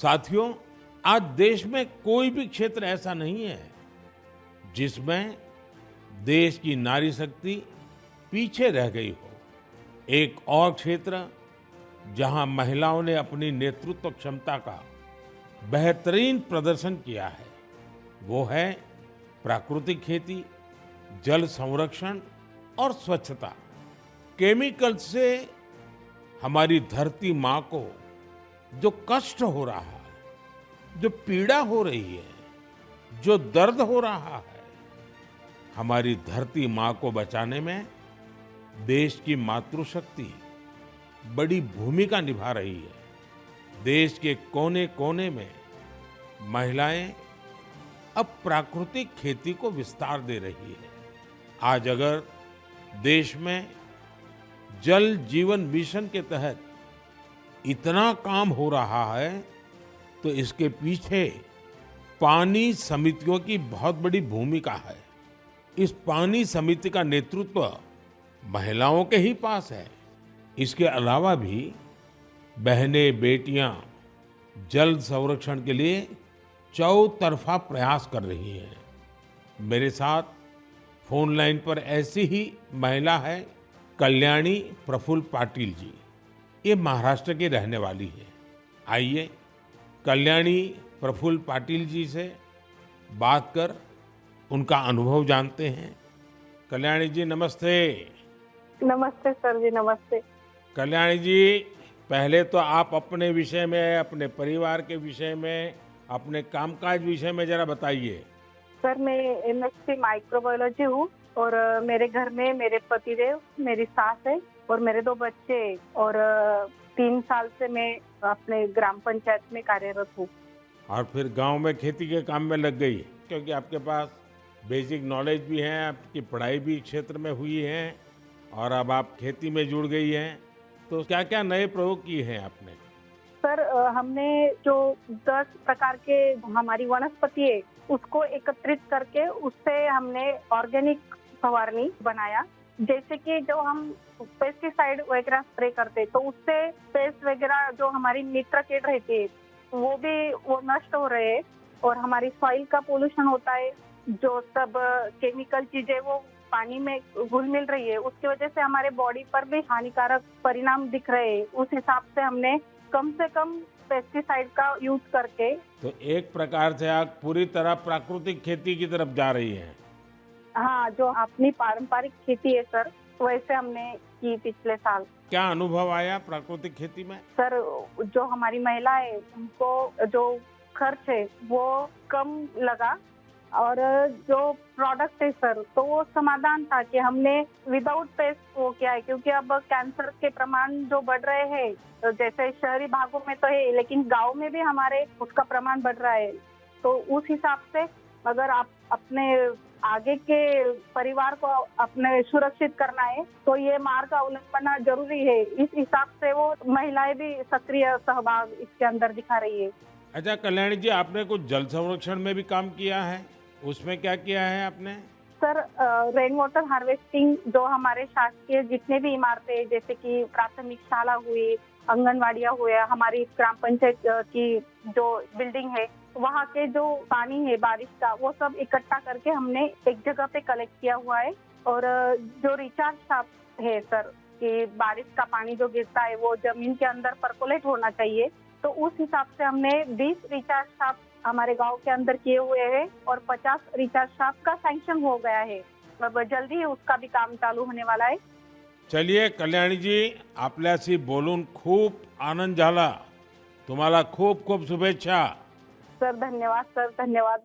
साथियों, आज देश में कोई भी क्षेत्र ऐसा नहीं है जिसमें देश की नारी शक्ति पीछे रह गई हो। एक और क्षेत्र जहां महिलाओं ने अपनी नेतृत्व क्षमता का बेहतरीन प्रदर्शन किया है, वो है प्राकृतिक खेती, जल संरक्षण और स्वच्छता। केमिकल से हमारी धरती माँ को जो कष्ट हो रहा है, जो पीड़ा हो रही है, जो दर्द हो रहा है, हमारी धरती माँ को बचाने में देश की मातृशक्ति बड़ी भूमिका निभा रही है। देश के कोने-कोने में महिलाएं अब प्राकृतिक खेती को विस्तार दे रही है। आज अगर देश में जल जीवन मिशन के तहत इतना काम हो रहा है, तो इसके पीछे पानी समितियों की बहुत बड़ी भूमिका है। इस पानी समिति का नेतृत्व महिलाओं के ही पास है। इसके अलावा भी बहनें बेटियां जल संरक्षण के लिए चौतरफा प्रयास कर रही हैं। मेरे साथ फोन लाइन पर ऐसी ही महिला है कल्याणी प्रफुल्ल पाटिल जी। ये महाराष्ट्र की रहने वाली है। आइए कल्याणी प्रफुल्ल पाटिल जी से बात कर उनका अनुभव जानते हैं। कल्याणी जी नमस्ते। नमस्ते सर जी, नमस्ते। कल्याणी जी, पहले तो आप अपने विषय में, अपने परिवार के विषय में, अपने कामकाज विषय में जरा बताइए। सर मैं एमएससी माइक्रोबायोलॉजी हूँ और मेरे घर में मेरे पतिदेव, मेरी सास है और मेरे 2 बच्चे और 3 साल से मैं अपने ग्राम पंचायत में कार्यरत हूँ। और फिर गांव में खेती के काम में लग गई, क्योंकि आपके पास बेसिक नॉलेज भी है, आपकी पढ़ाई भी क्षेत्र में हुई है और अब आप खेती में जुड़ गई हैं। तो क्या क्या नए प्रयोग किए हैं आपने? सर हमने जो 10 प्रकार के हमारी वनस्पति है उसको एकत्रित करके उससे हमने ऑर्गेनिक फवारनी बनाया। जैसे कि जो हम पेस्टिसाइड वगैरह स्प्रे करते तो उससे पेस्ट वगैरह जो हमारी मित्र कीट रहती है वो नष्ट हो रहे हैं और हमारी सॉइल का पोल्यूशन होता है। जो सब केमिकल चीजें वो पानी में घुल मिल रही है, उसकी वजह से हमारे बॉडी पर भी हानिकारक परिणाम दिख रहे हैं। उस हिसाब से हमने कम से कम पेस्टिसाइड का यूज करके, तो एक प्रकार से आप पूरी तरह प्राकृतिक खेती की तरफ जा रही हैं। हाँ, जो अपनी पारंपरिक खेती है सर, वैसे हमने की पिछले साल। क्या अनुभव आया प्राकृतिक खेती में? सर जो हमारी महिला है उनको जो खर्च है वो कम लगा और जो प्रोडक्ट है सर तो वो समाधान था कि हमने विदाउट पेस्ट वो किया है, क्योंकि अब कैंसर के प्रमाण जो बढ़ रहे हैं, तो जैसे शहरी भागों में तो है लेकिन गांव में भी हमारे उसका प्रमाण बढ़ रहा है। तो उस हिसाब से अगर आप अपने आगे के परिवार को अपने सुरक्षित करना है तो ये मार्ग अवलंबना जरूरी है। इस हिसाब से वो महिलाएं भी सक्रिय सहभाग इसके अंदर दिखा रही है। अच्छा कल्याणी जी, आपने कुछ जल संरक्षण में भी काम किया है, उसमें क्या किया है आपने? सर रेन वाटर हार्वेस्टिंग जो हमारे शासकीय जितने भी इमारतें हैं, जैसे कि प्राथमिक शाला हुई, आंगनवाड़ियाँ हुए, हमारी ग्राम पंचायत की जो बिल्डिंग है, वहाँ के जो पानी है बारिश का वो सब इकट्ठा करके हमने एक जगह पे कलेक्ट किया हुआ है। और जो रिचार्ज शाफ्ट है सर, कि बारिश का पानी जो गिरता है वो जमीन के अंदर पर्कोलेट होना चाहिए, तो उस हिसाब से हमने 20 रिचार्ज शाफ्ट हमारे गांव के अंदर किए हुए हैं और 50 रिचार्ज शाफ्ट का सैंक्शन हो गया है। अब जल्दी ही उसका भी काम चालू होने वाला है। चलिए कल्याणी जी, आपल्याशी बोलून खूप आनंद झाला। तुम्हाला खूप खूप शुभेच्छा। सर धन्यवाद, सर धन्यवाद।